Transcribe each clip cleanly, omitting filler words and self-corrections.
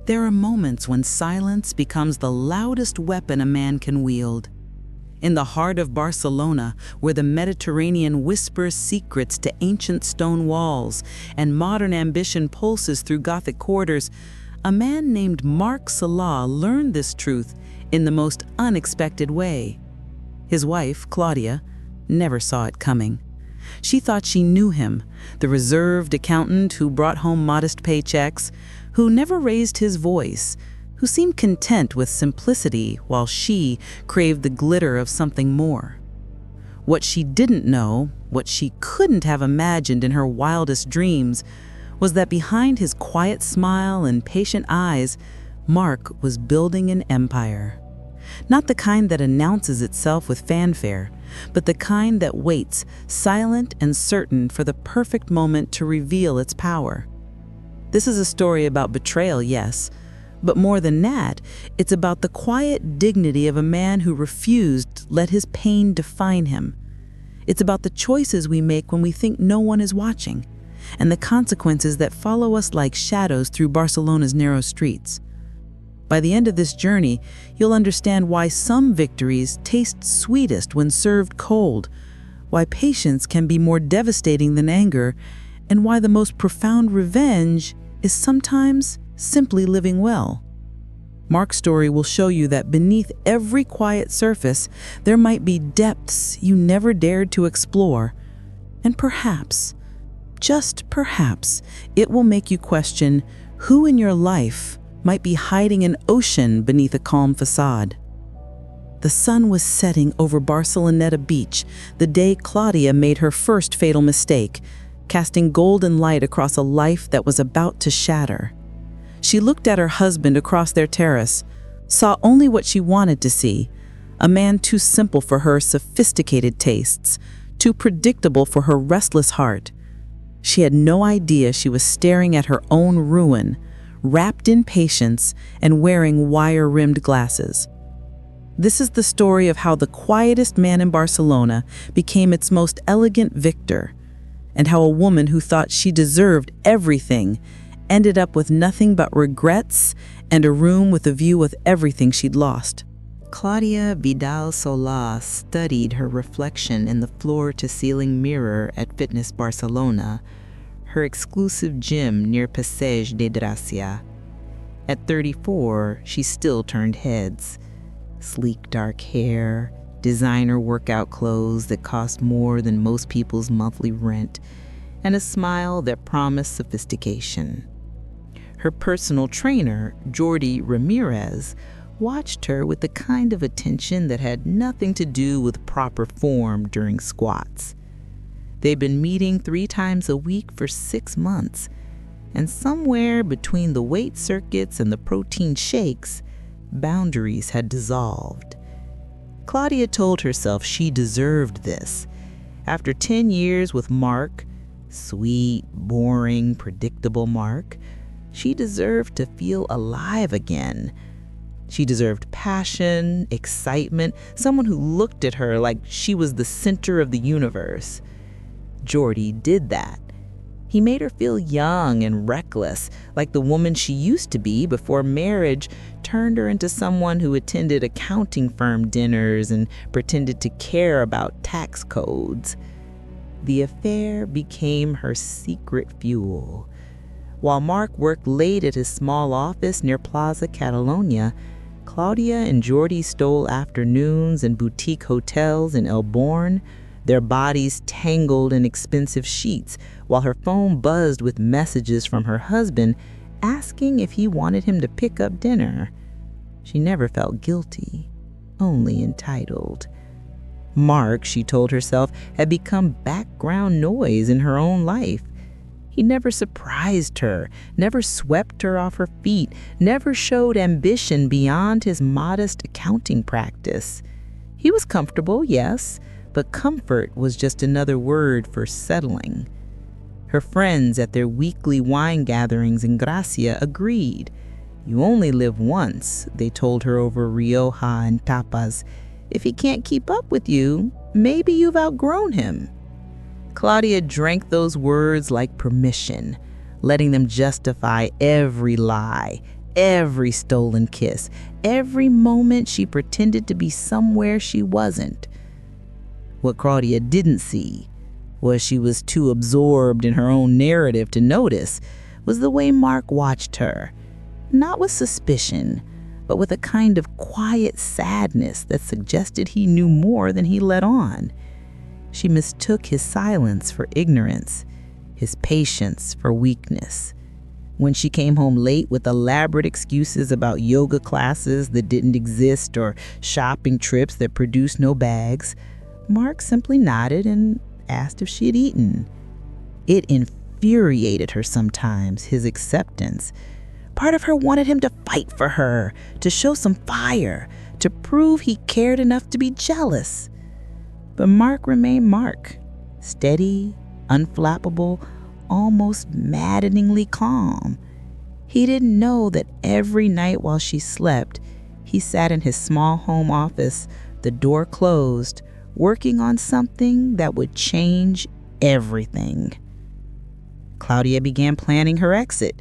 There are moments when silence becomes the loudest weapon a man can wield. In the heart of Barcelona, where the Mediterranean whispers secrets to ancient stone walls and modern ambition pulses through Gothic corridors, a man named Marc Sala learned this truth in the most unexpected way. His wife, Claudia, never saw it coming. She thought she knew him, the reserved accountant who brought home modest paychecks, who never raised his voice, who seemed content with simplicity while she craved the glitter of something more. What she didn't know, what she couldn't have imagined in her wildest dreams, was that behind his quiet smile and patient eyes, Marc was building an empire. Not the kind that announces itself with fanfare, but the kind that waits, silent and certain, for the perfect moment to reveal its power. This is a story about betrayal, yes, but more than that, it's about the quiet dignity of a man who refused to let his pain define him. It's about the choices we make when we think no one is watching, and the consequences that follow us like shadows through Barcelona's narrow streets. By the end of this journey, you'll understand why some victories taste sweetest when served cold, why patience can be more devastating than anger, and why the most profound revenge is sometimes simply living well. Marc's story will show you that beneath every quiet surface, there might be depths you never dared to explore. And perhaps, just perhaps, it will make you question who in your life might be hiding an ocean beneath a calm facade. The sun was setting over Barceloneta beach the day Claudia made her first fatal mistake, casting golden light across a life that was about to shatter. She looked at her husband across their terrace, saw only what she wanted to see, a man too simple for her sophisticated tastes, too predictable for her restless heart. She had no idea she was staring at her own ruin, wrapped in patience and wearing wire-rimmed glasses. This is the story of how the quietest man in Barcelona became its most elegant victor, and how a woman who thought she deserved everything ended up with nothing but regrets and a room with a view of everything she'd lost. Claudia Vidal Solà studied her reflection in the floor-to-ceiling mirror at Fitness Barcelona, her exclusive gym near Passeig de Gràcia. At 34, she still turned heads. Sleek dark hair, designer workout clothes that cost more than most people's monthly rent, and a smile that promised sophistication. Her personal trainer, Jordi Ramirez, watched her with the kind of attention that had nothing to do with proper form during squats. They'd been meeting 3 times a week for 6 months, and somewhere between the weight circuits and the protein shakes, boundaries had dissolved. Claudia told herself she deserved this. After 10 years with Marc, sweet, boring, predictable Marc, she deserved to feel alive again. She deserved passion, excitement, someone who looked at her like she was the center of the universe. Jordi did that. He made her feel young and reckless, like the woman she used to be before marriage turned her into someone who attended accounting firm dinners and pretended to care about tax codes. The affair became her secret fuel. While Marc worked late at his small office near Plaza Catalonia, Claudia and Jordi stole afternoons in boutique hotels in El Born, their bodies tangled in expensive sheets, while her phone buzzed with messages from her husband asking if he wanted him to pick up dinner. She never felt guilty, only entitled. Marc, she told herself, had become background noise in her own life. He never surprised her, never swept her off her feet, never showed ambition beyond his modest accounting practice. He was comfortable, yes, but comfort was just another word for settling. Her friends at their weekly wine gatherings in Gracia agreed. You only live once, they told her over Rioja and tapas. If he can't keep up with you, maybe you've outgrown him. Claudia drank those words like permission, letting them justify every lie, every stolen kiss, every moment she pretended to be somewhere she wasn't. What Claudia didn't see, was she was too absorbed in her own narrative to notice, was the way Mark watched her, not with suspicion, but with a kind of quiet sadness that suggested he knew more than he let on. She mistook his silence for ignorance, his patience for weakness. When she came home late with elaborate excuses about yoga classes that didn't exist or shopping trips that produced no bags, Mark simply nodded and asked if she had eaten. It infuriated her sometimes, his acceptance. Part of her wanted him to fight for her, to show some fire, to prove he cared enough to be jealous. But Mark remained Mark, steady, unflappable, almost maddeningly calm. He didn't know that every night while she slept, he sat in his small home office, the door closed, working on something that would change everything. Claudia began planning her exit.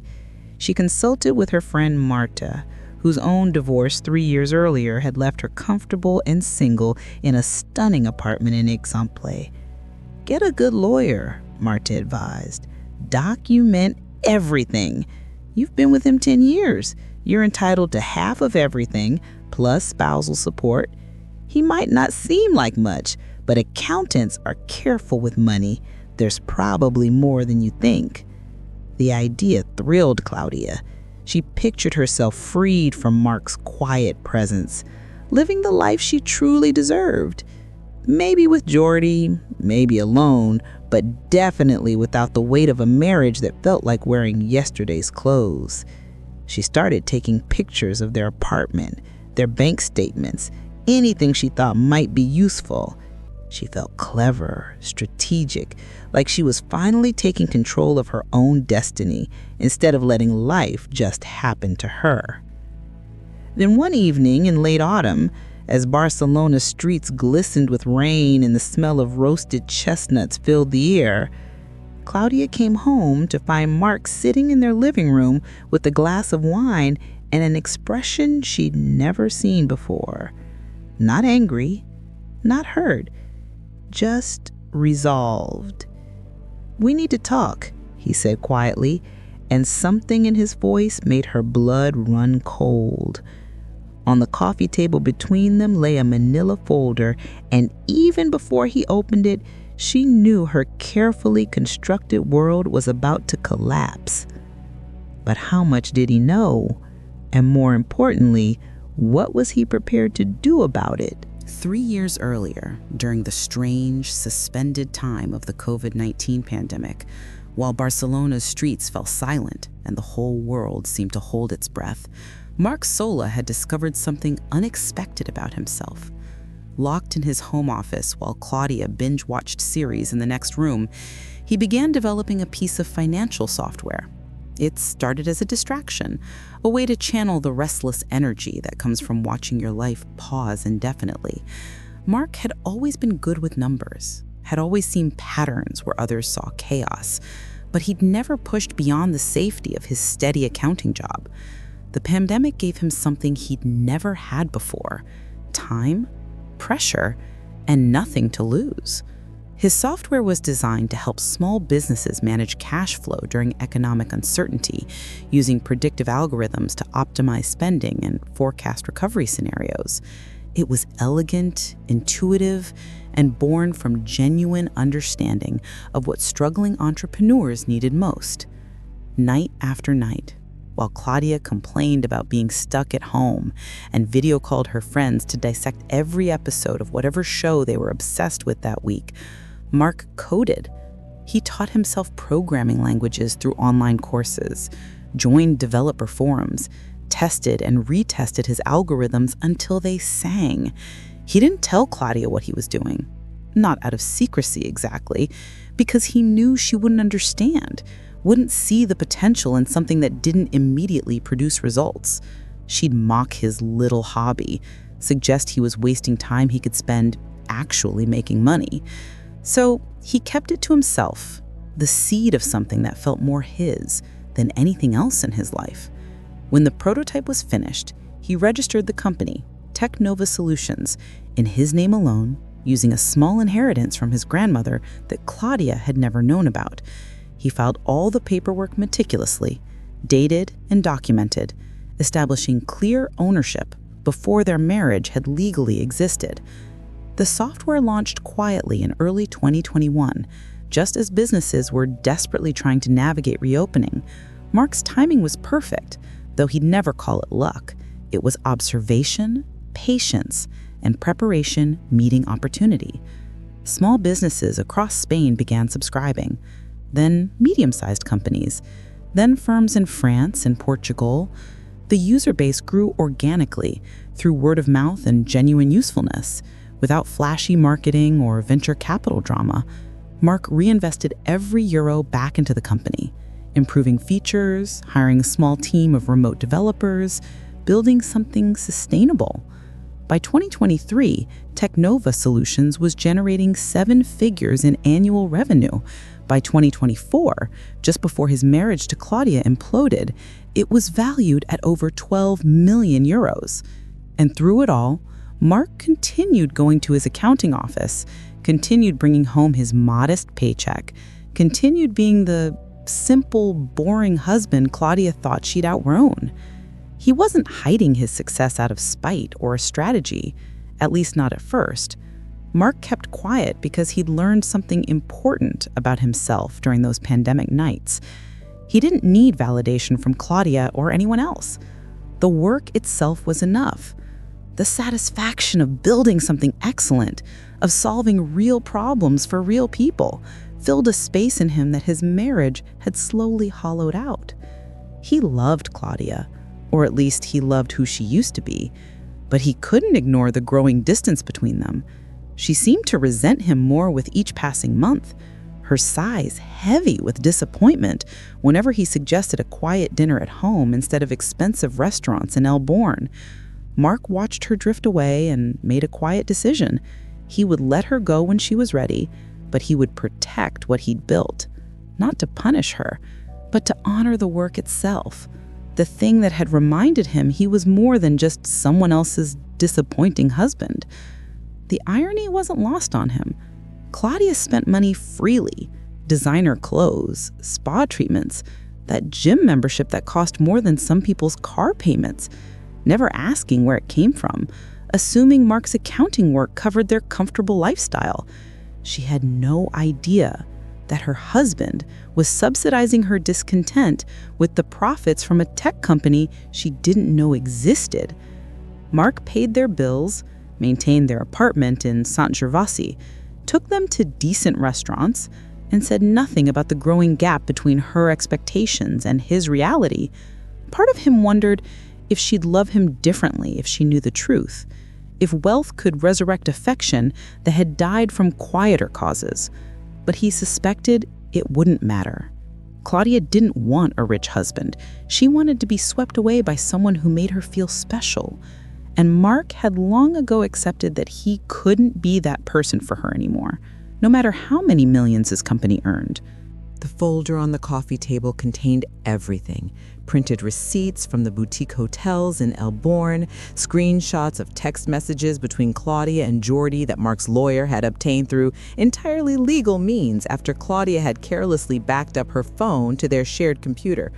She consulted with her friend Marta, whose own divorce 3 years earlier had left her comfortable and single in a stunning apartment in Aix-en-Provence. Get a good lawyer, Marta advised. Document everything. You've been with him 10 years. You're entitled to half of everything, plus spousal support. He might not seem like much, but accountants are careful with money. There's probably more than you think. The idea thrilled Claudia. She pictured herself freed from Mark's quiet presence, living the life she truly deserved. Maybe with Jordy, maybe alone, but definitely without the weight of a marriage that felt like wearing yesterday's clothes. She started taking pictures of their apartment, their bank statements, anything she thought might be useful. She felt clever, strategic, like she was finally taking control of her own destiny instead of letting life just happen to her. Then one evening in late autumn, as Barcelona's streets glistened with rain and the smell of roasted chestnuts filled the air, Claudia came home to find Mark sitting in their living room with a glass of wine and an expression she'd never seen before. Not angry, not hurt, just resolved. "We need to talk," he said quietly, and something in his voice made her blood run cold. On the coffee table between them lay a manila folder, and even before he opened it, she knew her carefully constructed world was about to collapse. But how much did he know? And more importantly, what was he prepared to do about it? 3 years earlier, during the strange, suspended time of the COVID-19 pandemic, while Barcelona's streets fell silent and the whole world seemed to hold its breath, Mark Sola had discovered something unexpected about himself. Locked in his home office while Claudia binge-watched series in the next room, he began developing a piece of financial software. It started as a distraction, a way to channel the restless energy that comes from watching your life pause indefinitely. Mark had always been good with numbers, had always seen patterns where others saw chaos, but he'd never pushed beyond the safety of his steady accounting job. The pandemic gave him something he'd never had before: time, pressure, and nothing to lose. His software was designed to help small businesses manage cash flow during economic uncertainty, using predictive algorithms to optimize spending and forecast recovery scenarios. It was elegant, intuitive, and born from genuine understanding of what struggling entrepreneurs needed most. Night after night, while Claudia complained about being stuck at home and video called her friends to dissect every episode of whatever show they were obsessed with that week, Mark coded. He taught himself programming languages through online courses, joined developer forums, tested and retested his algorithms until they sang. He didn't tell Claudia what he was doing, not out of secrecy exactly, because he knew she wouldn't understand, wouldn't see the potential in something that didn't immediately produce results. She'd mock his little hobby, suggest he was wasting time he could spend actually making money. So he kept it to himself, the seed of something that felt more his than anything else in his life. When the prototype was finished, he registered the company, Technova Solutions, in his name alone, using a small inheritance from his grandmother that Claudia had never known about. He filed all the paperwork meticulously, dated and documented, establishing clear ownership before their marriage had legally existed. The software launched quietly in early 2021, just as businesses were desperately trying to navigate reopening. Mark's timing was perfect, though he'd never call it luck. It was observation, patience, and preparation meeting opportunity. Small businesses across Spain began subscribing, then medium-sized companies, then firms in France and Portugal. The user base grew organically through word of mouth and genuine usefulness, without flashy marketing or venture capital drama. Mark reinvested every euro back into the company, improving features, hiring a small team of remote developers, building something sustainable. By 2023, Technova Solutions was generating 7 figures in annual revenue. By 2024, just before his marriage to Claudia imploded, it was valued at over 12 million euros. And through it all, Mark continued going to his accounting office, continued bringing home his modest paycheck, continued being the simple, boring husband Claudia thought she'd outgrown. He wasn't hiding his success out of spite or a strategy, at least not at first. Mark kept quiet because he'd learned something important about himself during those pandemic nights. He didn't need validation from Claudia or anyone else. The work itself was enough. The satisfaction of building something excellent, of solving real problems for real people, filled a space in him that his marriage had slowly hollowed out. He loved Claudia, or at least he loved who she used to be, but he couldn't ignore the growing distance between them. She seemed to resent him more with each passing month, her sighs heavy with disappointment whenever he suggested a quiet dinner at home instead of expensive restaurants in Elborn. Mark watched her drift away and made a quiet decision. He would let her go when she was ready, but he would protect what he'd built, not to punish her, but to honor the work itself, the thing that had reminded him he was more than just someone else's disappointing husband. The irony wasn't lost on him. Claudia spent money freely, designer clothes, spa treatments, that gym membership that cost more than some people's car payments, never asking where it came from, assuming Mark's accounting work covered their comfortable lifestyle. She had no idea that her husband was subsidizing her discontent with the profits from a tech company she didn't know existed. Mark paid their bills, maintained their apartment in Sant Gervasi, took them to decent restaurants, and said nothing about the growing gap between her expectations and his reality. Part of him wondered if she'd love him differently if she knew the truth, if wealth could resurrect affection that had died from quieter causes. But he suspected it wouldn't matter. Claudia didn't want a rich husband. She wanted to be swept away by someone who made her feel special. And Mark had long ago accepted that he couldn't be that person for her anymore, no matter how many millions his company earned. The folder on the coffee table contained everything: printed receipts from the boutique hotels in Elborn, screenshots of text messages between Claudia and Jordi that Mark's lawyer had obtained through entirely legal means after Claudia had carelessly backed up her phone to their shared computer.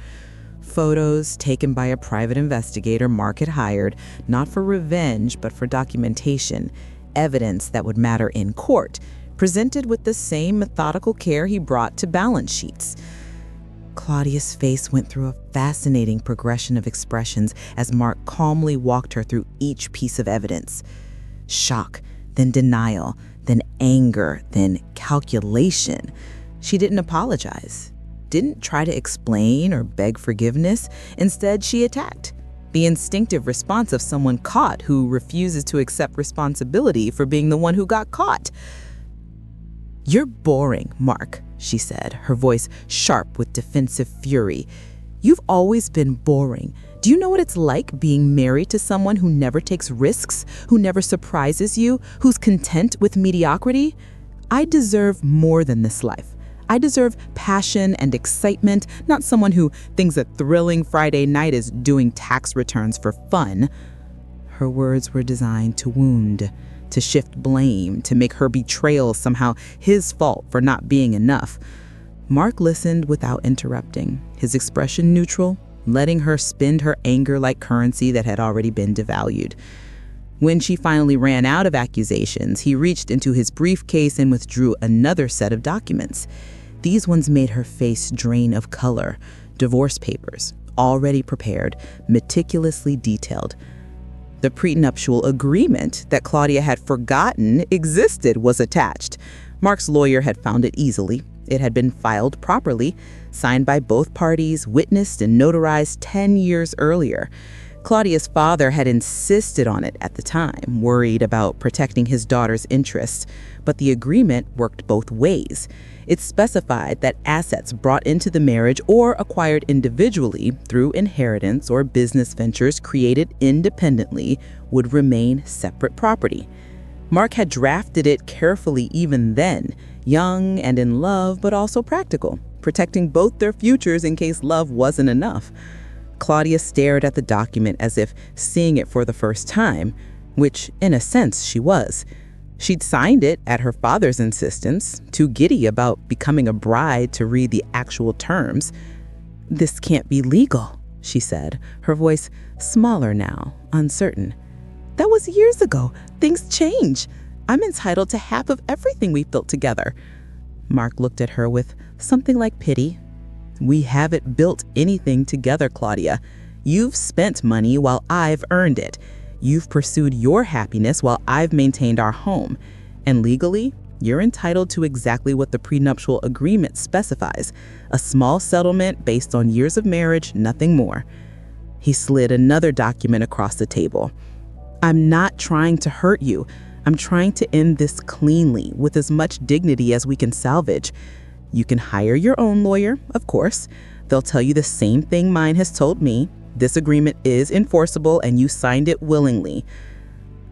Photos taken by a private investigator Mark had hired, not for revenge but for documentation, evidence that would matter in court, presented with the same methodical care he brought to balance sheets. Claudia's face went through a fascinating progression of expressions as Mark calmly walked her through each piece of evidence. Shock, then denial, then anger, then calculation. She didn't apologize, didn't try to explain or beg forgiveness. Instead, she attacked. The instinctive response of someone caught who refuses to accept responsibility for being the one who got caught. "You're boring, Mark," she said, her voice sharp with defensive fury. "You've always been boring. Do you know what it's like being married to someone who never takes risks, who never surprises you, who's content with mediocrity? I deserve more than this life. I deserve passion and excitement, not someone who thinks a thrilling Friday night is doing tax returns for fun." Her words were designed to wound, to shift blame, to make her betrayal somehow his fault for not being enough. Mark listened without interrupting, his expression neutral, letting her spend her anger like currency that had already been devalued. When she finally ran out of accusations, he reached into his briefcase and withdrew another set of documents. These ones made her face drain of color. Divorce papers, already prepared, meticulously detailed. The prenuptial agreement that Claudia had forgotten existed was attached. Mark's lawyer had found it easily. It had been filed properly, signed by both parties, witnessed and notarized 10 years earlier. Claudia's father had insisted on it at the time, worried about protecting his daughter's interests, but the agreement worked both ways. It specified that assets brought into the marriage or acquired individually through inheritance or business ventures created independently would remain separate property. Mark had drafted it carefully even then, young and in love, but also practical, protecting both their futures in case love wasn't enough. Claudia stared at the document as if seeing it for the first time, which in a sense she was. She'd signed it at her father's insistence, too giddy about becoming a bride to read the actual terms. "This can't be legal," she said, her voice smaller now, uncertain. "That was years ago. Things change. I'm entitled to half of everything we've built together." Mark looked at her with something like pity. "We haven't built anything together, Claudia. You've spent money while I've earned it. You've pursued your happiness while I've maintained our home. And legally, you're entitled to exactly what the prenuptial agreement specifies, a small settlement based on years of marriage, nothing more." He slid another document across the table. "I'm not trying to hurt you. I'm trying to end this cleanly, with as much dignity as we can salvage. You can hire your own lawyer, of course. They'll tell you the same thing mine has told me. This agreement is enforceable and you signed it willingly."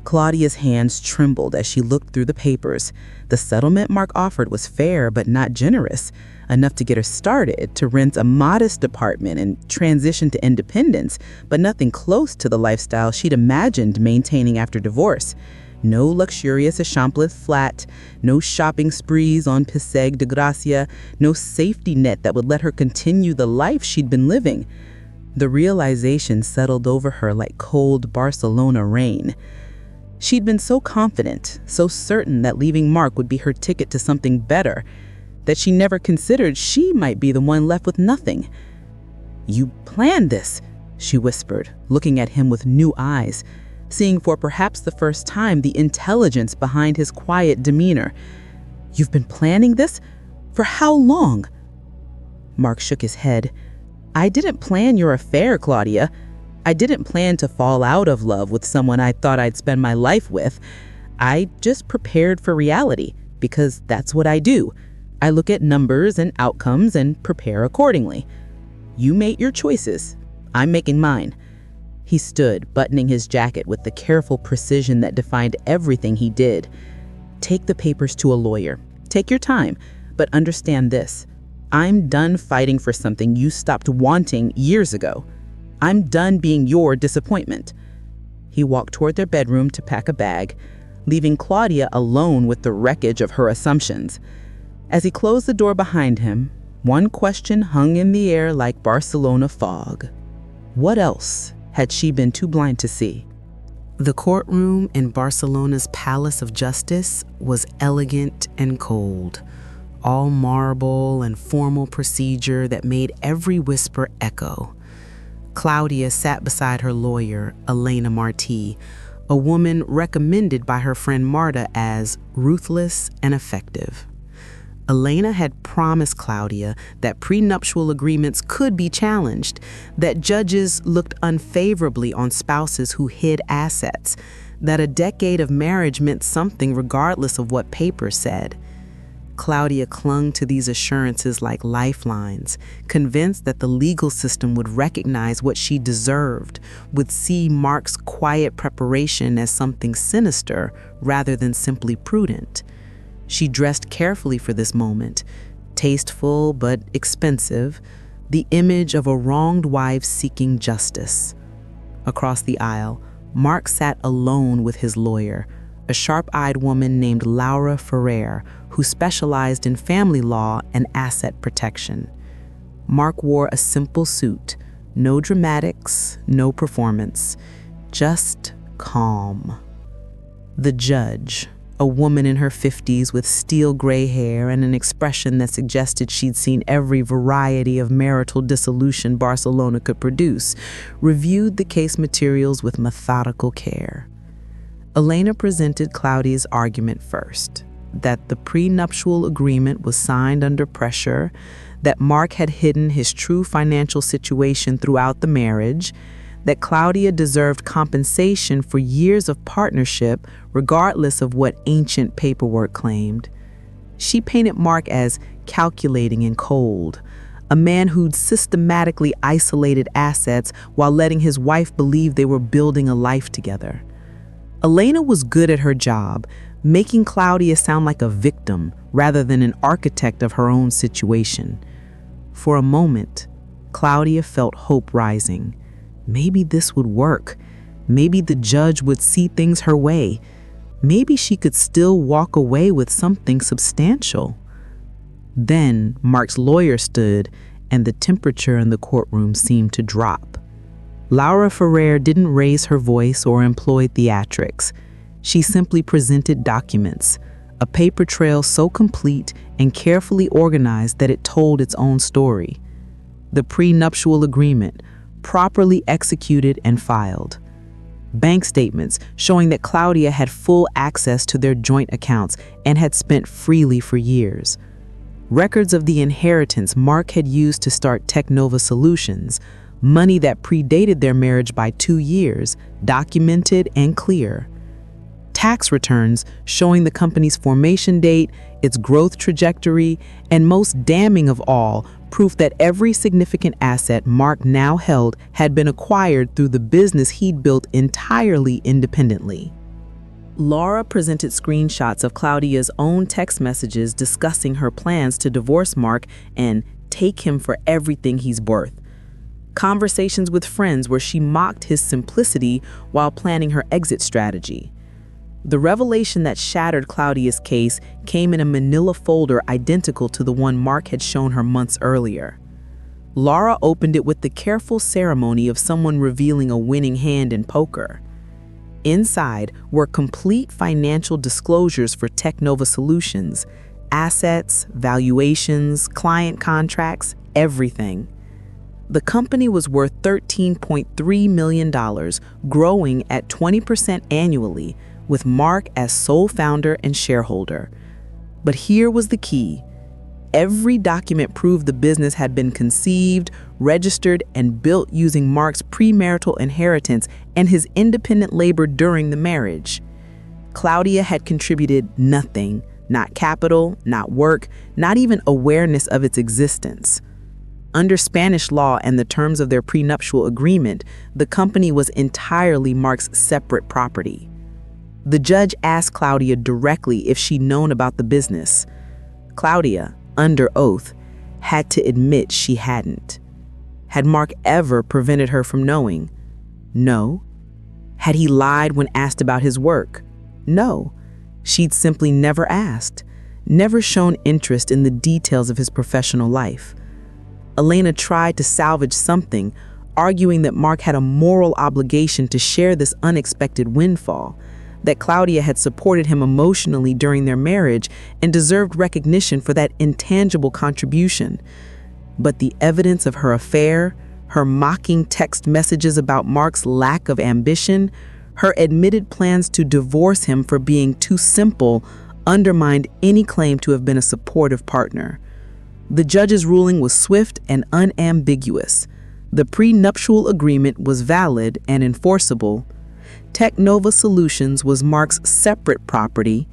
Claudia's hands trembled as she looked through the papers. The settlement Mark offered was fair but not generous, enough to get her started, to rent a modest apartment and transition to independence, but nothing close to the lifestyle she'd imagined maintaining after divorce. No luxurious Eixample flat, no shopping sprees on Passeig de Gracia, no safety net that would let her continue the life she'd been living. The realization settled over her like cold Barcelona rain. She'd been so confident, so certain that leaving Mark would be her ticket to something better, that she never considered she might be the one left with nothing. "You planned this," she whispered, looking at him with new eyes, seeing for perhaps the first time the intelligence behind his quiet demeanor. "You've been planning this? For how long?" Mark shook his head. "I didn't plan your affair, Claudia. I didn't plan to fall out of love with someone I thought I'd spend my life with. I just prepared for reality, because that's what I do. I look at numbers and outcomes and prepare accordingly. You made your choices. I'm making mine." He stood, buttoning his jacket with the careful precision that defined everything he did. "Take the papers to a lawyer. Take your time, but understand this. I'm done fighting for something you stopped wanting years ago. I'm done being your disappointment." He walked toward their bedroom to pack a bag, leaving Claudia alone with the wreckage of her assumptions. As he closed the door behind him, one question hung in the air like Barcelona fog. What else had she been too blind to see? The courtroom in Barcelona's Palace of Justice was elegant and cold, all marble and formal procedure that made every whisper echo. Claudia sat beside her lawyer, Elena Marti, a woman recommended by her friend Marta as ruthless and effective. Elena had promised Claudia that prenuptial agreements could be challenged, that judges looked unfavorably on spouses who hid assets, that a decade of marriage meant something regardless of what papers said. Claudia clung to these assurances like lifelines, convinced that the legal system would recognize what she deserved, would see Mark's quiet preparation as something sinister rather than simply prudent. She dressed carefully for this moment, tasteful but expensive, the image of a wronged wife seeking justice. Across the aisle, Mark sat alone with his lawyer, a sharp-eyed woman named Laura Ferrer, who specialized in family law and asset protection. Mark wore a simple suit, no dramatics, no performance, just calm. The judge, a woman in her 50s with steel gray hair and an expression that suggested she'd seen every variety of marital dissolution Barcelona could produce, reviewed the case materials with methodical care. Elena presented Claudia's argument first, that the prenuptial agreement was signed under pressure, that Mark had hidden his true financial situation throughout the marriage, that Claudia deserved compensation for years of partnership regardless of what ancient paperwork claimed. She painted Mark as calculating and cold, a man who'd systematically isolated assets while letting his wife believe they were building a life together. Elena was good at her job, making Claudia sound like a victim rather than an architect of her own situation. For a moment, Claudia felt hope rising. Maybe this would work. Maybe the judge would see things her way. Maybe she could still walk away with something substantial. Then Mark's lawyer stood, and the temperature in the courtroom seemed to drop. Laura Ferrer didn't raise her voice or employ theatrics. She simply presented documents, a paper trail so complete and carefully organized that it told its own story. The prenuptial agreement, properly executed and filed. Bank statements showing that Claudia had full access to their joint accounts and had spent freely for years. Records of the inheritance Mark had used to start Technova Solutions, money that predated their marriage by 2 years, documented and clear. Tax returns showing the company's formation date, its growth trajectory, and most damning of all, proof that every significant asset Mark now held had been acquired through the business he'd built entirely independently. Laura presented screenshots of Claudia's own text messages discussing her plans to divorce Mark and take him for everything he's worth. Conversations with friends where she mocked his simplicity while planning her exit strategy. The revelation that shattered Claudia's case came in a manila folder identical to the one Mark had shown her months earlier. Laura opened it with the careful ceremony of someone revealing a winning hand in poker. Inside were complete financial disclosures for Technova Solutions, assets, valuations, client contracts, everything. The company was worth $13.3 million, growing at 20% annually, with Mark as sole founder and shareholder. But here was the key. Every document proved the business had been conceived, registered, and built using Mark's premarital inheritance and his independent labor during the marriage. Claudia had contributed nothing, not capital, not work, not even awareness of its existence. Under Spanish law and the terms of their prenuptial agreement, the company was entirely Mark's separate property. The judge asked Claudia directly if she'd known about the business. Claudia, under oath, had to admit she hadn't. Had Mark ever prevented her from knowing? No. Had he lied when asked about his work? No. She'd simply never asked, never shown interest in the details of his professional life. Elena tried to salvage something, arguing that Mark had a moral obligation to share this unexpected windfall, that Claudia had supported him emotionally during their marriage and deserved recognition for that intangible contribution. But the evidence of her affair, her mocking text messages about Mark's lack of ambition, her admitted plans to divorce him for being too simple, undermined any claim to have been a supportive partner. The judge's ruling was swift and unambiguous. The prenuptial agreement was valid and enforceable. Technova Solutions was Mark's separate property.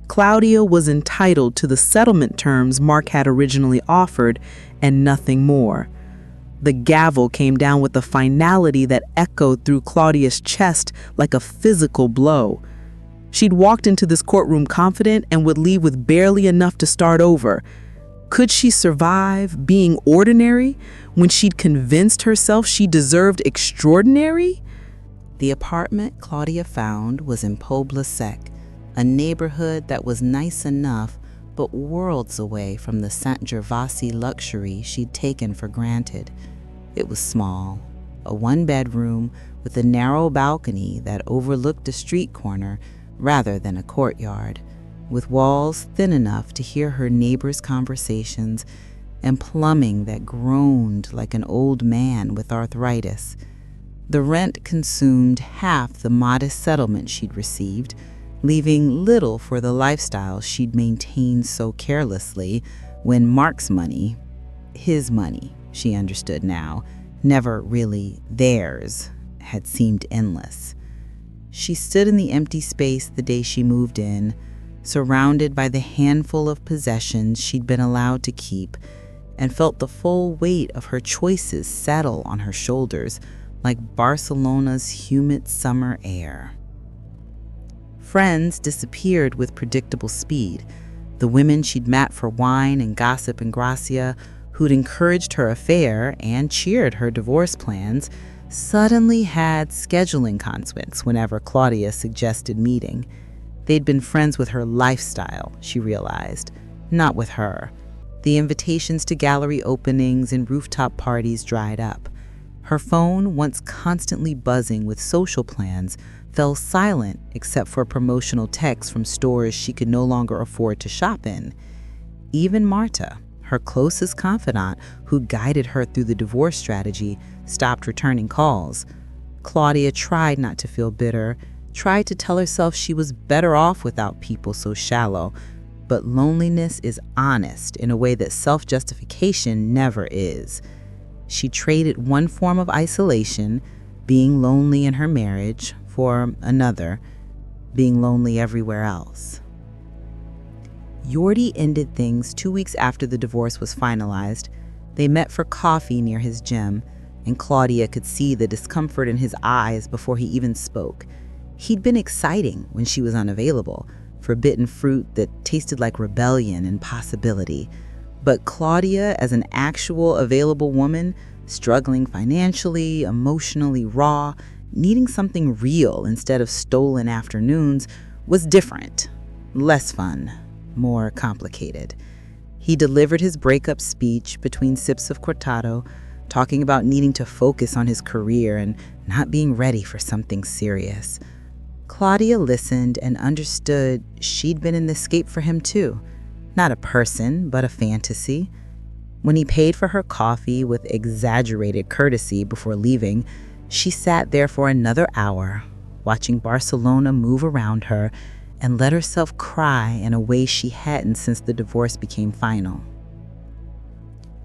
Claudia was entitled to the settlement terms Mark had originally offered and nothing more. The gavel came down with a finality that echoed through Claudia's chest like a physical blow. She'd walked into this courtroom confident and would leave with barely enough to start over. Could she survive being ordinary when she'd convinced herself she deserved extraordinary? The apartment Claudia found was in Pobla Sec, a neighborhood that was nice enough but worlds away from the St. Gervasi luxury she'd taken for granted. It was small, a one-bedroom with a narrow balcony that overlooked a street corner rather than a courtyard, with walls thin enough to hear her neighbors' conversations and plumbing that groaned like an old man with arthritis. The rent consumed half the modest settlement she'd received, leaving little for the lifestyle she'd maintained so carelessly when Mark's money, his money, she understood now, never really theirs, had seemed endless. She stood in the empty space the day she moved in, surrounded by the handful of possessions she'd been allowed to keep, and felt the full weight of her choices settle on her shoulders like Barcelona's humid summer air. Friends disappeared with predictable speed. The women she'd met for wine and gossip in Gracia, who'd encouraged her affair and cheered her divorce plans, suddenly had scheduling conflicts whenever Claudia suggested meeting. They'd been friends with her lifestyle, she realized, not with her. The invitations to gallery openings and rooftop parties dried up. Her phone, once constantly buzzing with social plans, fell silent except for promotional texts from stores she could no longer afford to shop in. Even Marta, her closest confidant who guided her through the divorce strategy, stopped returning calls. Claudia tried not to feel bitter, tried to tell herself she was better off without people so shallow, but loneliness is honest in a way that self-justification never is. She traded one form of isolation, being lonely in her marriage, for another, being lonely everywhere else. Jordi ended things 2 weeks after the divorce was finalized. They met for coffee near his gym, and Claudia could see the discomfort in his eyes before he even spoke. He'd been exciting when she was unavailable, forbidden fruit that tasted like rebellion and possibility. But Claudia, as an actual available woman, struggling financially, emotionally raw, needing something real instead of stolen afternoons, was different, less fun, more complicated. He delivered his breakup speech between sips of cortado, talking about needing to focus on his career and not being ready for something serious. Claudia listened and understood she'd been an escape for him too. Not a person, but a fantasy. When he paid for her coffee with exaggerated courtesy before leaving, she sat there for another hour, watching Barcelona move around her, and let herself cry in a way she hadn't since the divorce became final.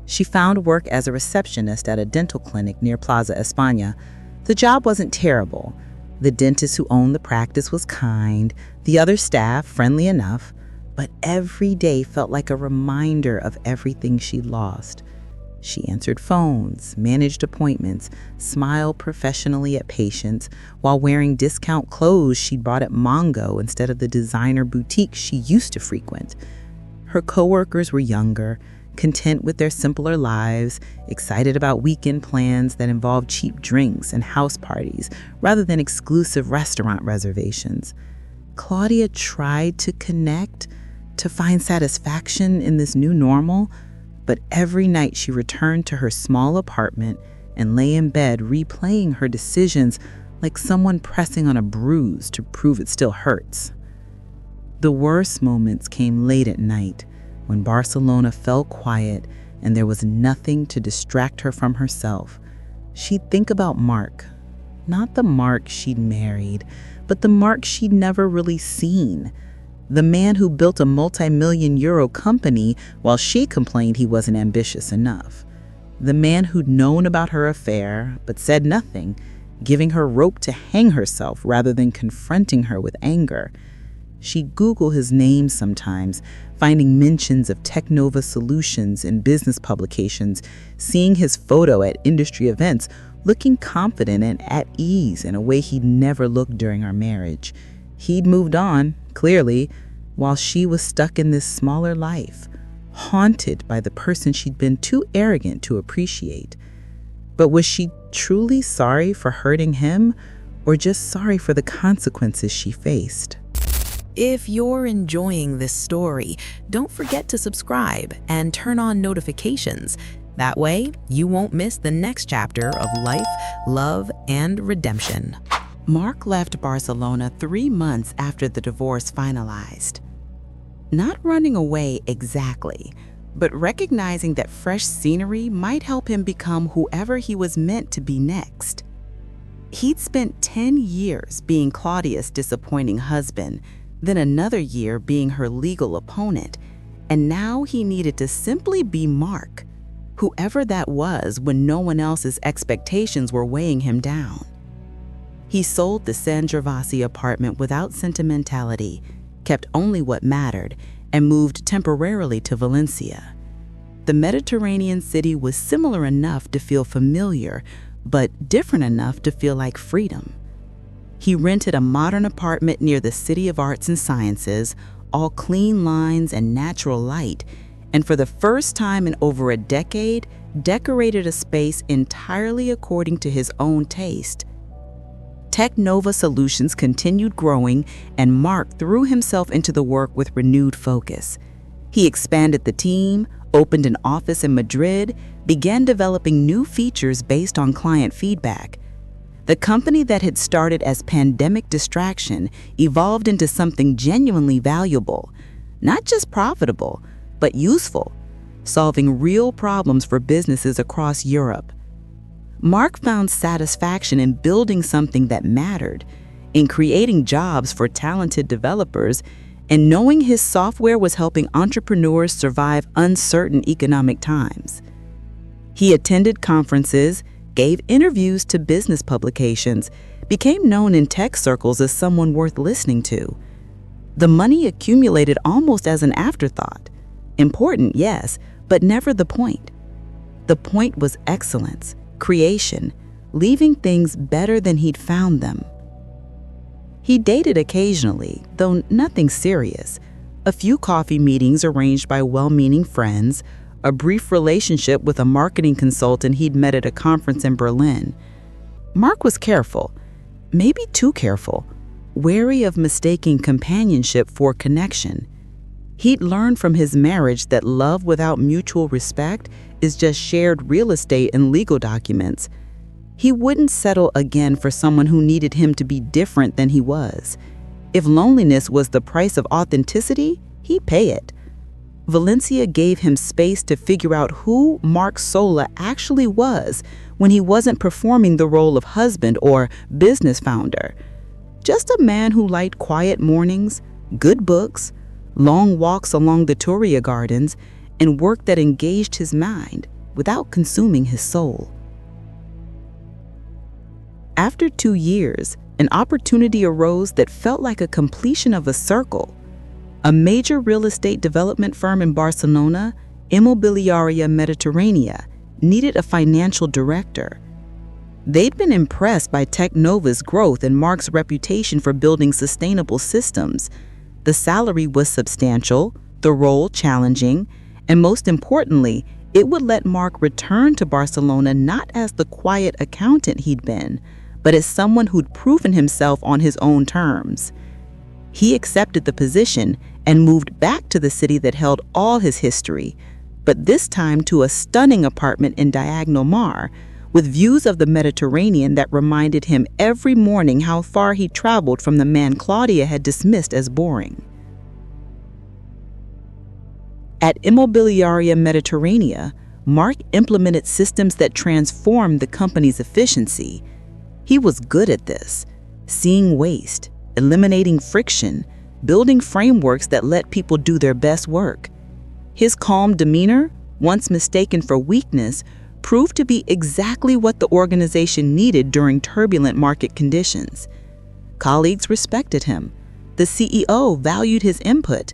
She found work as a receptionist at a dental clinic near Plaza España. The job wasn't terrible. The dentist who owned the practice was kind, the other staff friendly enough, but every day felt like a reminder of everything she'd lost. She answered phones, managed appointments, smiled professionally at patients while wearing discount clothes she'd bought at Mongo instead of the designer boutique she used to frequent. Her coworkers were younger, content with their simpler lives, excited about weekend plans that involved cheap drinks and house parties rather than exclusive restaurant reservations. Claudia tried to connect, to find satisfaction in this new normal, but every night she returned to her small apartment and lay in bed replaying her decisions like someone pressing on a bruise to prove it still hurts. The worst moments came late at night, when Barcelona fell quiet and there was nothing to distract her from herself. She'd think about Mark, not the Mark she'd married, but the Mark she'd never really seen. The man who built a multi-million-euro company while she complained he wasn't ambitious enough. The man who'd known about her affair but said nothing, giving her rope to hang herself rather than confronting her with anger. She'd Google his name sometimes, finding mentions of Technova Solutions in business publications, seeing his photo at industry events, looking confident and at ease in a way he'd never looked during our marriage. He'd moved on, clearly, while she was stuck in this smaller life, haunted by the person she'd been too arrogant to appreciate. But was she truly sorry for hurting him, or just sorry for the consequences she faced? If you're enjoying this story, don't forget to subscribe and turn on notifications. That way, you won't miss the next chapter of life, love, and redemption. Mark left Barcelona 3 months after the divorce finalized. Not running away exactly, but recognizing that fresh scenery might help him become whoever he was meant to be next. He'd spent 10 years being Claudia's disappointing husband, then another year being her legal opponent, and now he needed to simply be Mark, whoever that was when no one else's expectations were weighing him down. He sold the San Gervasi apartment without sentimentality, kept only what mattered, and moved temporarily to Valencia. The Mediterranean city was similar enough to feel familiar, but different enough to feel like freedom. He rented a modern apartment near the City of Arts and Sciences, all clean lines and natural light, and for the first time in over a decade, decorated a space entirely according to his own taste. Technova Solutions continued growing, and Mark threw himself into the work with renewed focus. He expanded the team, opened an office in Madrid, began developing new features based on client feedback. The company that had started as pandemic distraction evolved into something genuinely valuable, not just profitable, but useful, solving real problems for businesses across Europe. Mark found satisfaction in building something that mattered, in creating jobs for talented developers, and knowing his software was helping entrepreneurs survive uncertain economic times. He attended conferences, gave interviews to business publications, became known in tech circles as someone worth listening to. The money accumulated almost as an afterthought. Important, yes, but never the point. The point was excellence, creation, leaving things better than he'd found them. He dated occasionally, though nothing serious. A few coffee meetings arranged by well-meaning friends, a brief relationship with a marketing consultant he'd met at a conference in Berlin. Mark was careful, maybe too careful, wary of mistaking companionship for connection. He'd learned from his marriage that love without mutual respect is just shared real estate and legal documents. He wouldn't settle again for someone who needed him to be different than he was. If loneliness was the price of authenticity, he'd pay it. Valencia gave him space to figure out who Mark Sola actually was when he wasn't performing the role of husband or business founder. Just a man who liked quiet mornings, good books, long walks along the Turia Gardens, and work that engaged his mind without consuming his soul. After 2 years, an opportunity arose that felt like a completion of a circle. A major real estate development firm in Barcelona, Immobiliaria Mediterránea, needed a financial director. They'd been impressed by Technova's growth and Mark's reputation for building sustainable systems. The salary was substantial, the role challenging, and most importantly, it would let Mark return to Barcelona not as the quiet accountant he'd been, but as someone who'd proven himself on his own terms. He accepted the position and moved back to the city that held all his history, but this time to a stunning apartment in Diagonal Mar, with views of the Mediterranean that reminded him every morning how far he traveled from the man Claudia had dismissed as boring. At Immobiliaria Mediterránea, Mark implemented systems that transformed the company's efficiency. He was good at this, seeing waste, eliminating friction, building frameworks that let people do their best work. His calm demeanor, once mistaken for weakness, proved to be exactly what the organization needed during turbulent market conditions. Colleagues respected him. The CEO valued his input.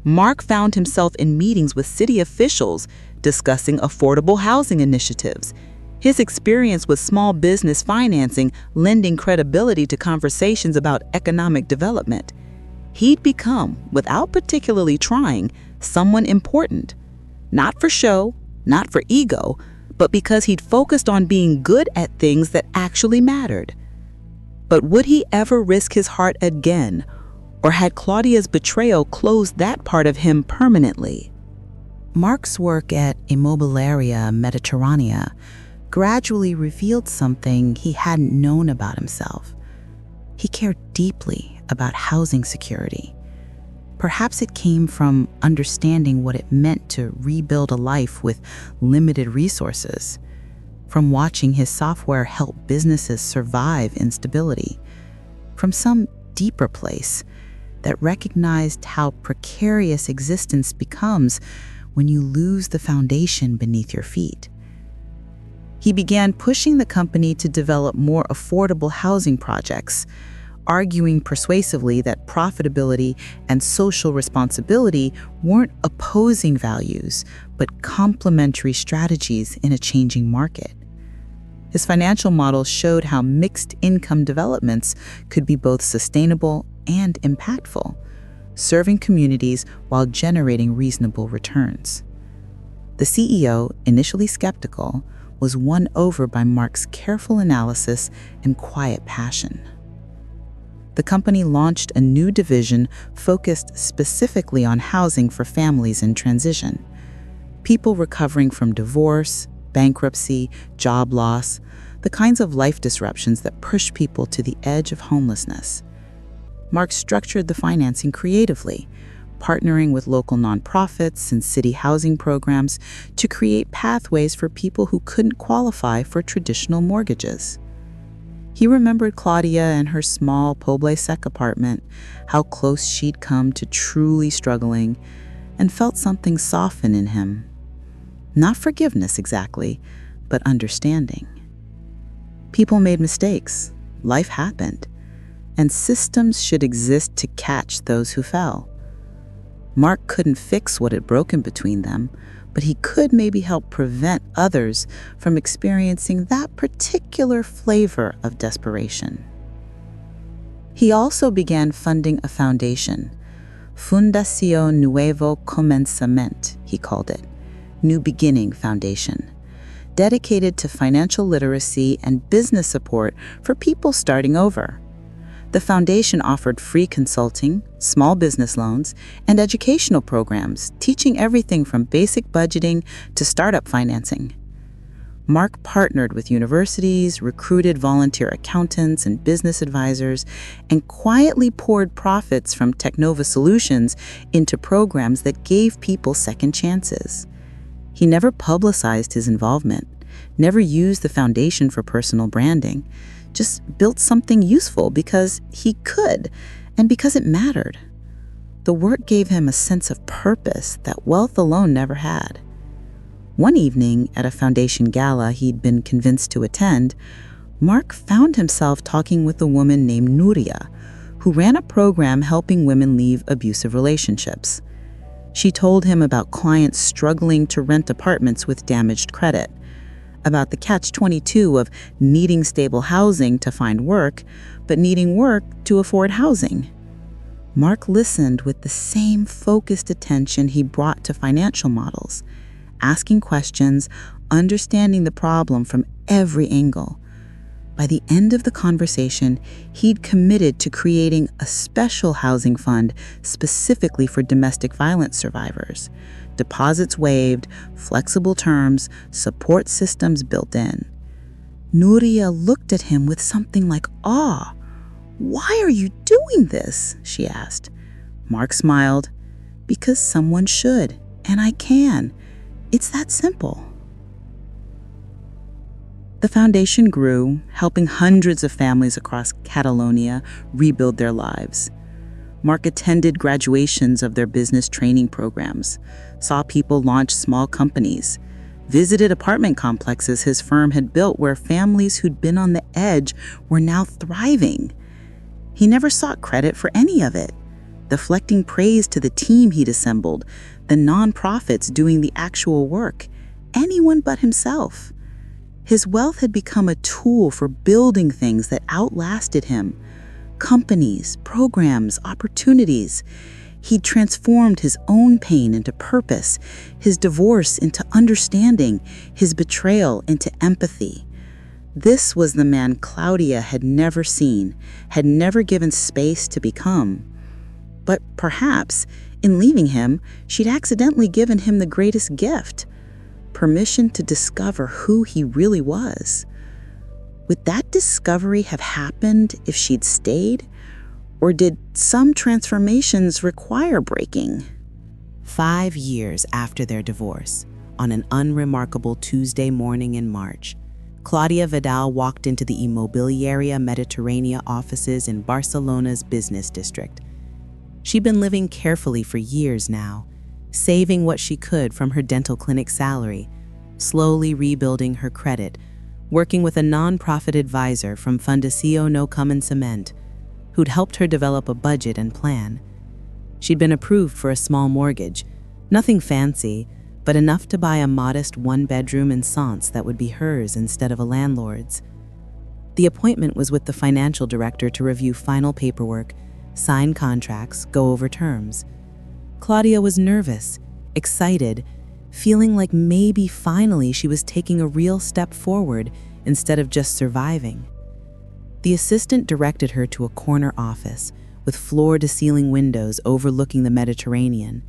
Mark found himself in meetings with city officials discussing affordable housing initiatives. His experience with small business financing lending credibility to conversations about economic development. He'd become, without particularly trying, someone important, Not for show, not for ego, but because he'd focused on being good at things that actually mattered. But would he ever risk his heart again, or had Claudia's betrayal closed that part of him permanently? Mark's work at Immobiliaria Mediterranea gradually revealed something he hadn't known about himself. He cared deeply about housing security. Perhaps it came from understanding what it meant to rebuild a life with limited resources, from watching his software help businesses survive instability, from some deeper place that recognized how precarious existence becomes when you lose the foundation beneath your feet. He began pushing the company to develop more affordable housing projects, arguing persuasively that profitability and social responsibility weren't opposing values, but complementary strategies in a changing market. His financial model showed how mixed income developments could be both sustainable and impactful, serving communities while generating reasonable returns. The CEO, initially skeptical, was won over by Mark's careful analysis and quiet passion. The company launched a new division focused specifically on housing for families in transition, people recovering from divorce, bankruptcy, job loss, the kinds of life disruptions that push people to the edge of homelessness. Mark structured the financing creatively, partnering with local nonprofits and city housing programs to create pathways for people who couldn't qualify for traditional mortgages. He remembered Claudia and her small Poble Sec apartment, how close she'd come to truly struggling, and felt something soften in him. Not forgiveness exactly, but understanding. People made mistakes, life happened, and systems should exist to catch those who fell. Mark couldn't fix what had broken between them, but he could maybe help prevent others from experiencing that particular flavor of desperation. He also began funding a foundation, Fundación Nuevo Comenzament, he called it, New Beginning Foundation, dedicated to financial literacy and business support for people starting over. The foundation offered free consulting, small business loans, and educational programs, teaching everything from basic budgeting to startup financing. Mark partnered with universities, recruited volunteer accountants and business advisors, and quietly poured profits from Technova Solutions into programs that gave people second chances. He never publicized his involvement, never used the foundation for personal branding, just built something useful because he could and because it mattered. The work gave him a sense of purpose that wealth alone never had. One evening at a foundation gala he'd been convinced to attend, Mark found himself talking with a woman named Nuria, who ran a program helping women leave abusive relationships. She told him about clients struggling to rent apartments with damaged credit, about the catch-22 of needing stable housing to find work, but needing work to afford housing. Mark listened with the same focused attention he brought to financial models, asking questions, understanding the problem from every angle. By the end of the conversation, he'd committed to creating a special housing fund specifically for domestic violence survivors. Deposits waived, flexible terms, support systems built in. Nuria looked at him with something like awe. "Why are you doing this?" she asked. Mark smiled. "Because someone should, and I can. It's that simple." The foundation grew, helping hundreds of families across Catalonia rebuild their lives. Mark attended graduations of their business training programs, saw people launch small companies, visited apartment complexes his firm had built where families who'd been on the edge were now thriving. He never sought credit for any of it, deflecting praise to the team he'd assembled, the nonprofits doing the actual work, anyone but himself. His wealth had become a tool for building things that outlasted him. Companies, programs, opportunities. He'd transformed his own pain into purpose, his divorce into understanding, his betrayal into empathy. This was the man Claudia had never seen, had never given space to become. But perhaps, in leaving him, she'd accidentally given him the greatest gift: permission to discover who he really was. Would that discovery have happened if she'd stayed? Or did some transformations require breaking? 5 years after their divorce, on an unremarkable Tuesday morning in March, Claudia Vidal walked into the Immobiliaria Mediterránea offices in Barcelona's business district. She'd been living carefully for years now, saving what she could from her dental clinic salary, slowly rebuilding her credit, working with a non-profit advisor from Fundació No Common Cement, who'd helped her develop a budget and plan. She'd been approved for a small mortgage, nothing fancy, but enough to buy a modest one-bedroom in Sants that would be hers instead of a landlord's. The appointment was with the financial director to review final paperwork, sign contracts, go over terms. Claudia was nervous, excited, feeling like maybe finally she was taking a real step forward instead of just surviving. The assistant directed her to a corner office with floor-to-ceiling windows overlooking the Mediterranean.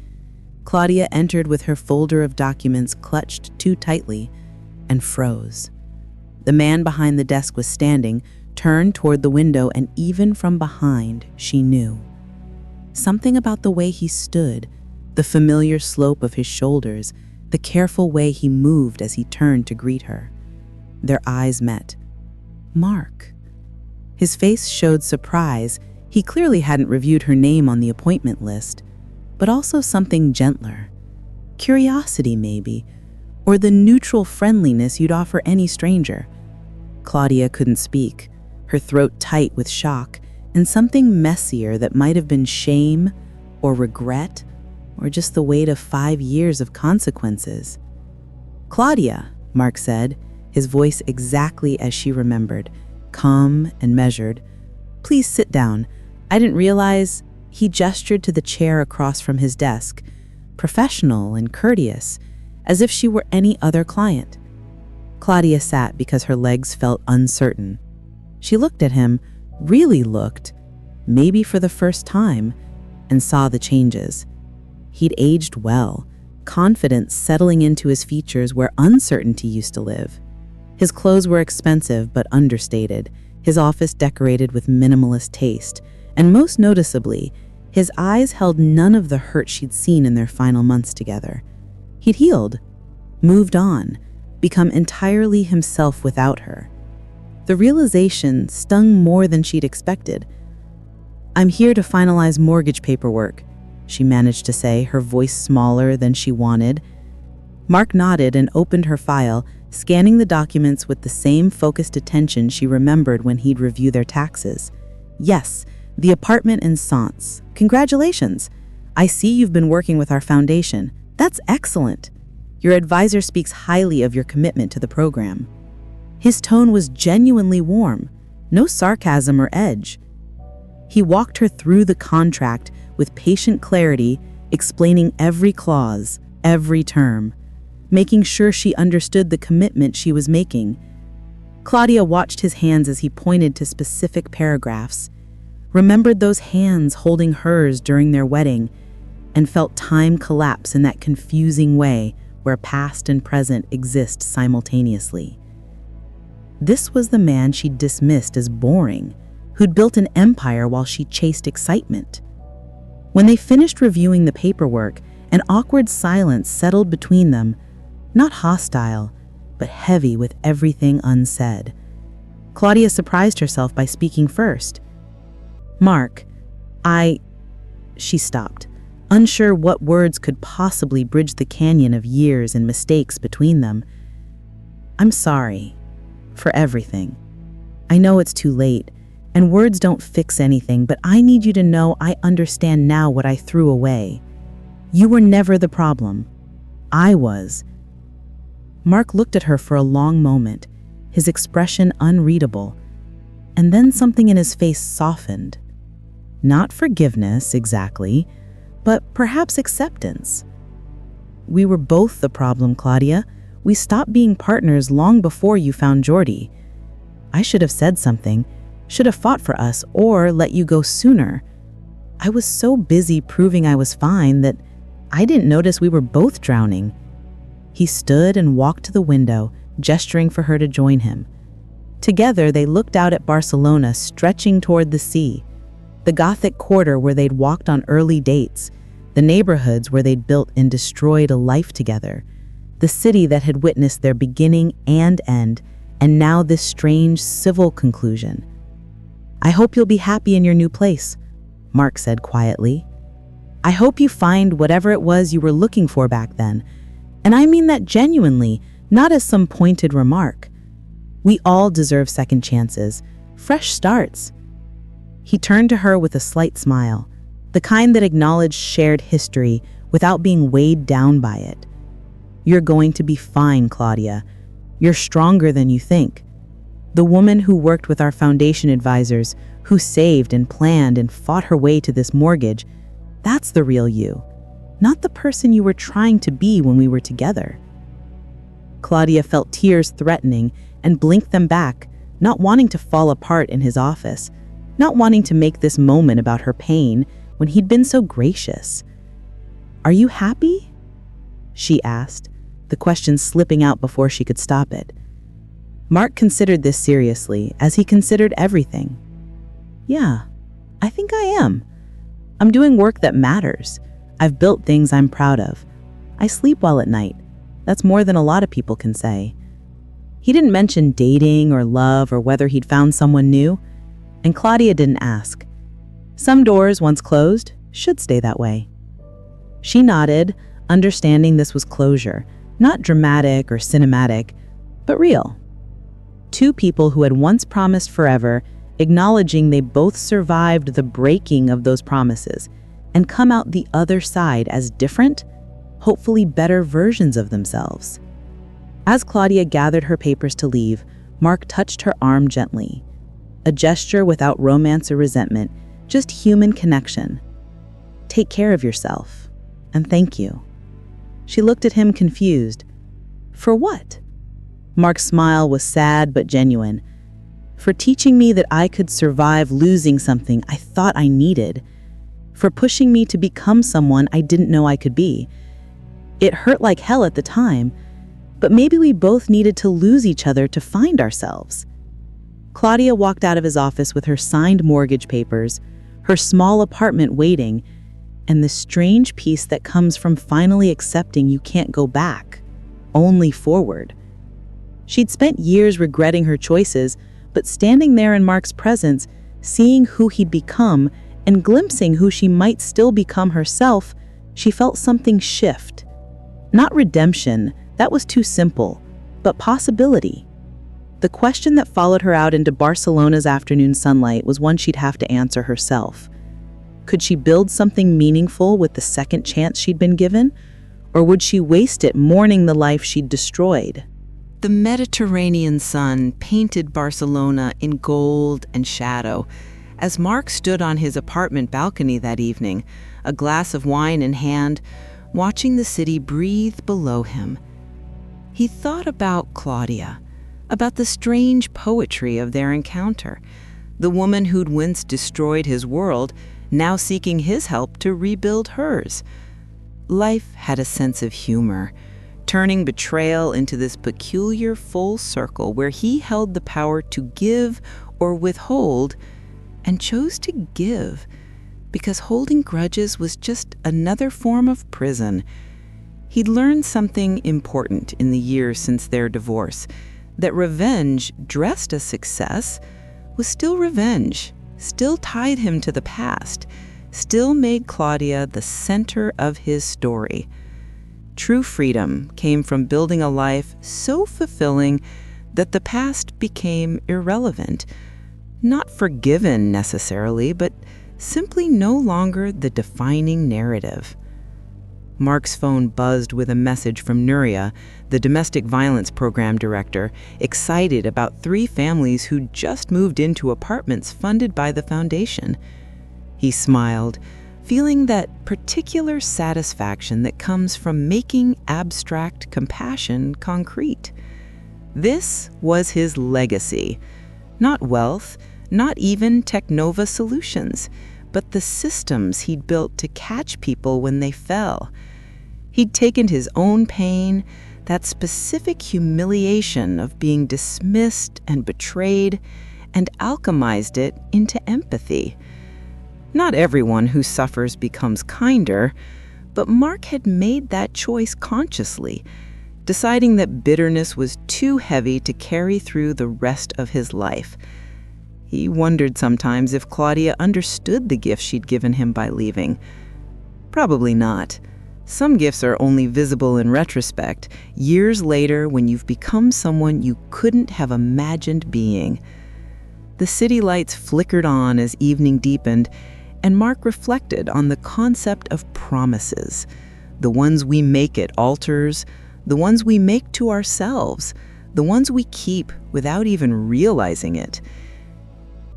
Claudia entered with her folder of documents clutched too tightly and froze. The man behind the desk was standing, turned toward the window, and even from behind, she knew. Something about the way he stood, the familiar slope of his shoulders, the careful way he moved as he turned to greet her. Their eyes met. Mark. His face showed surprise. He clearly hadn't reviewed her name on the appointment list, but also something gentler. Curiosity, maybe, or the neutral friendliness you'd offer any stranger. Claudia couldn't speak, her throat tight with shock, and something messier that might have been shame or regret or just the weight of 5 years of consequences. "Claudia," Mark said, his voice exactly as she remembered, calm and measured. "Please sit down. I didn't realize..." He gestured to the chair across from his desk, professional and courteous, as if she were any other client. Claudia sat because her legs felt uncertain. She looked at him, really looked, maybe for the first time, and saw the changes. He'd aged well, confidence settling into his features where uncertainty used to live. His clothes were expensive but understated, his office decorated with minimalist taste, and most noticeably, his eyes held none of the hurt she'd seen in their final months together. He'd healed, moved on, become entirely himself without her. The realization stung more than she'd expected. "I'm here to finalize mortgage paperwork," she managed to say, her voice smaller than she wanted. Mark nodded and opened her file, scanning the documents with the same focused attention she remembered when he'd review their taxes. "Yes, the apartment in Sants. Congratulations. I see you've been working with our foundation. That's excellent. Your advisor speaks highly of your commitment to the program." His tone was genuinely warm, no sarcasm or edge. He walked her through the contract with patient clarity, explaining every clause, every term, making sure she understood the commitment she was making. Claudia watched his hands as he pointed to specific paragraphs, remembered those hands holding hers during their wedding, and felt time collapse in that confusing way where past and present exist simultaneously. This was the man she'd dismissed as boring, who'd built an empire while she chased excitement. When they finished reviewing the paperwork, an awkward silence settled between them, not hostile, but heavy with everything unsaid. Claudia surprised herself by speaking first. "Mark, She stopped, unsure what words could possibly bridge the canyon of years and mistakes between them. "I'm sorry. For everything. I know it's too late, and words don't fix anything, but I need you to know I understand now what I threw away. You were never the problem. I was." Mark looked at her for a long moment, his expression unreadable, and then something in his face softened. Not forgiveness, exactly, but perhaps acceptance. We were both the problem, Claudia. We stopped being partners long before you found Jordi. I should have said something, should have fought for us, or let you go sooner. I was so busy proving I was fine that I didn't notice we were both drowning. He stood and walked to the window, gesturing for her to join him. Together, they looked out at Barcelona, stretching toward the sea, the Gothic quarter where they'd walked on early dates, the neighborhoods where they'd built and destroyed a life together, the city that had witnessed their beginning and end, and now this strange civil conclusion. "I hope you'll be happy in your new place," Mark said quietly. "I hope you find whatever it was you were looking for back then. And I mean that genuinely, not as some pointed remark. We all deserve second chances, fresh starts." He turned to her with a slight smile, the kind that acknowledged shared history without being weighed down by it. "You're going to be fine, Claudia. You're stronger than you think. The woman who worked with our foundation advisors, who saved and planned and fought her way to this mortgage, that's the real you, not the person you were trying to be when we were together." Claudia felt tears threatening and blinked them back, not wanting to fall apart in his office, not wanting to make this moment about her pain when he'd been so gracious. "Are you happy?" she asked, the question slipping out before she could stop it. Mark considered this seriously, as he considered everything. "Yeah, I think I am. I'm doing work that matters. I've built things I'm proud of. I sleep well at night. That's more than a lot of people can say." He didn't mention dating or love or whether he'd found someone new, and Claudia didn't ask. Some doors, once closed, should stay that way. She nodded, understanding this was closure, not dramatic or cinematic, but real. Two people who had once promised forever, acknowledging they both survived the breaking of those promises and come out the other side as different, hopefully better versions of themselves. As Claudia gathered her papers to leave, Mark touched her arm gently. A gesture without romance or resentment, just human connection. "Take care of yourself, and thank you." She looked at him confused. "For what?" Mark's smile was sad but genuine. "For teaching me that I could survive losing something I thought I needed. For pushing me to become someone I didn't know I could be. It hurt like hell at the time, but maybe we both needed to lose each other to find ourselves." Claudia walked out of his office with her signed mortgage papers, her small apartment waiting, and the strange peace that comes from finally accepting you can't go back, only forward. She'd spent years regretting her choices, but standing there in Mark's presence, seeing who he'd become and glimpsing who she might still become herself, she felt something shift. Not redemption, that was too simple, but possibility. The question that followed her out into Barcelona's afternoon sunlight was one she'd have to answer herself. Could she build something meaningful with the second chance she'd been given? Or would she waste it mourning the life she'd destroyed? The Mediterranean sun painted Barcelona in gold and shadow. As Mark stood on his apartment balcony that evening, a glass of wine in hand, watching the city breathe below him, he thought about Claudia, about the strange poetry of their encounter, the woman who'd once destroyed his world, now seeking his help to rebuild hers. Life had a sense of humor, turning betrayal into this peculiar full circle where he held the power to give or withhold, and chose to give, because holding grudges was just another form of prison. He'd learned something important in the years since their divorce, that revenge, dressed as success, was still revenge, still tied him to the past, still made Claudia the center of his story. True freedom came from building a life so fulfilling that the past became irrelevant, not forgiven necessarily, but simply no longer the defining narrative. Mark's phone buzzed with a message from Nuria, the domestic violence program director, excited about 3 families who just moved into apartments funded by the foundation. He smiled, feeling that particular satisfaction that comes from making abstract compassion concrete. This was his legacy. Not wealth, not even Technova solutions, but the systems he'd built to catch people when they fell. He'd taken his own pain, that specific humiliation of being dismissed and betrayed, and alchemized it into empathy. Not everyone who suffers becomes kinder, but Mark had made that choice consciously, deciding that bitterness was too heavy to carry through the rest of his life. He wondered sometimes if Claudia understood the gift she'd given him by leaving. Probably not. Some gifts are only visible in retrospect, years later when you've become someone you couldn't have imagined being. The city lights flickered on as evening deepened, and Mark reflected on the concept of promises, the ones we make at altars, the ones we make to ourselves, the ones we keep without even realizing it.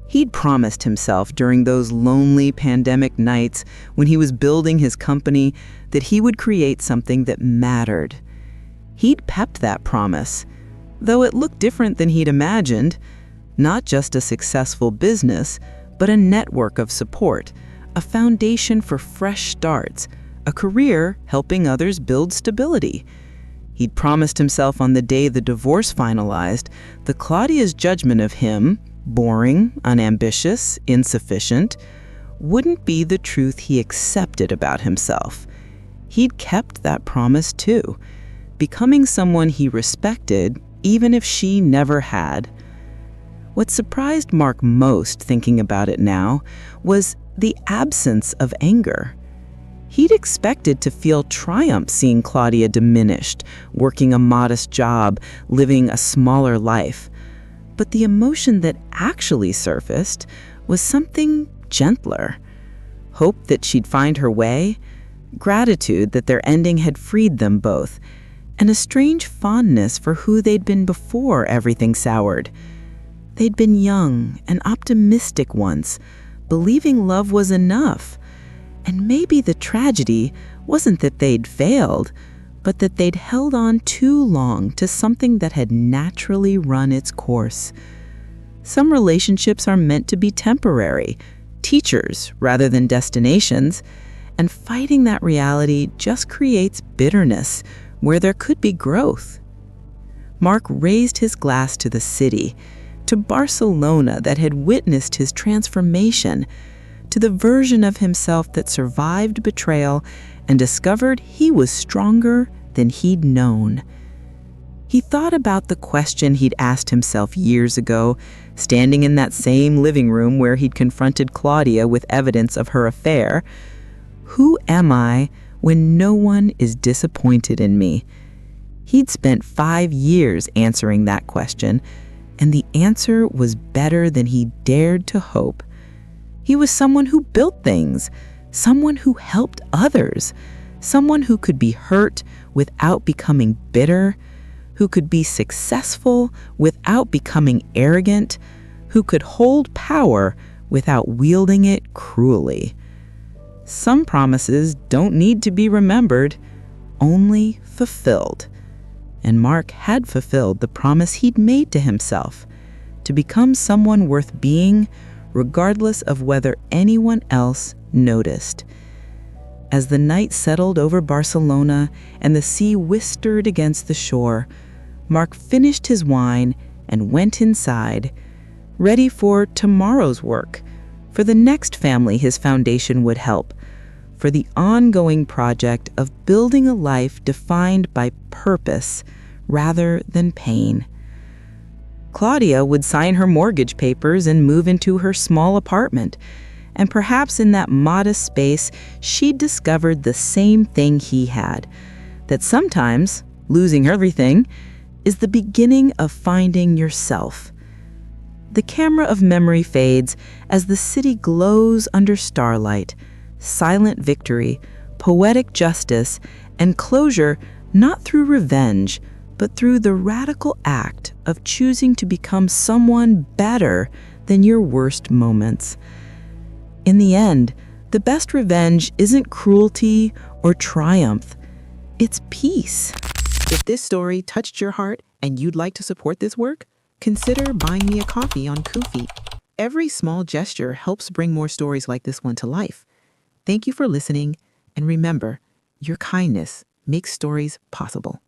He'd promised himself during those lonely pandemic nights when he was building his company that he would create something that mattered. He'd pepped that promise, though it looked different than he'd imagined. Not just a successful business, but a network of support, a foundation for fresh starts, a career helping others build stability. He'd promised himself on the day the divorce finalized that Claudia's judgment of him, boring, unambitious, insufficient, wouldn't be the truth he accepted about himself. He'd kept that promise too, becoming someone he respected even if she never had. What surprised Mark most, thinking about it now, was the absence of anger. He'd expected to feel triumph seeing Claudia diminished, working a modest job, living a smaller life. But the emotion that actually surfaced was something gentler. Hope that she'd find her way, gratitude that their ending had freed them both, and a strange fondness for who they'd been before everything soured. They'd been young and optimistic once, believing love was enough. And maybe the tragedy wasn't that they'd failed, but that they'd held on too long to something that had naturally run its course. Some relationships are meant to be temporary, teachers rather than destinations, and fighting that reality just creates bitterness where there could be growth. Mark raised his glass to the city, to Barcelona that had witnessed his transformation, to the version of himself that survived betrayal and discovered he was stronger than he'd known. He thought about the question he'd asked himself years ago, standing in that same living room where he'd confronted Claudia with evidence of her affair. Who am I when no one is disappointed in me? He'd spent 5 years answering that question, and the answer was better than he dared to hope. He was someone who built things, someone who helped others, someone who could be hurt without becoming bitter, who could be successful without becoming arrogant, who could hold power without wielding it cruelly. Some promises don't need to be remembered, only fulfilled. And Mark had fulfilled the promise he'd made to himself, to become someone worth being, regardless of whether anyone else noticed. As the night settled over Barcelona and the sea whispered against the shore, Mark finished his wine and went inside, ready for tomorrow's work, for the next family his foundation would help, for the ongoing project of building a life defined by purpose rather than pain. Claudia would sign her mortgage papers and move into her small apartment, and perhaps in that modest space she'd discovered the same thing he had, that sometimes losing everything is the beginning of finding yourself. The camera of memory fades as the city glows under starlight, silent victory, poetic justice, and closure not through revenge, but through the radical act of choosing to become someone better than your worst moments. In the end, The best revenge isn't cruelty or triumph. It's peace. If this story touched your heart and you'd like to support this work, consider buying me a coffee on Ko-fi. Every small gesture helps bring more stories like this one to life. Thank you for listening, and remember, your kindness makes stories possible.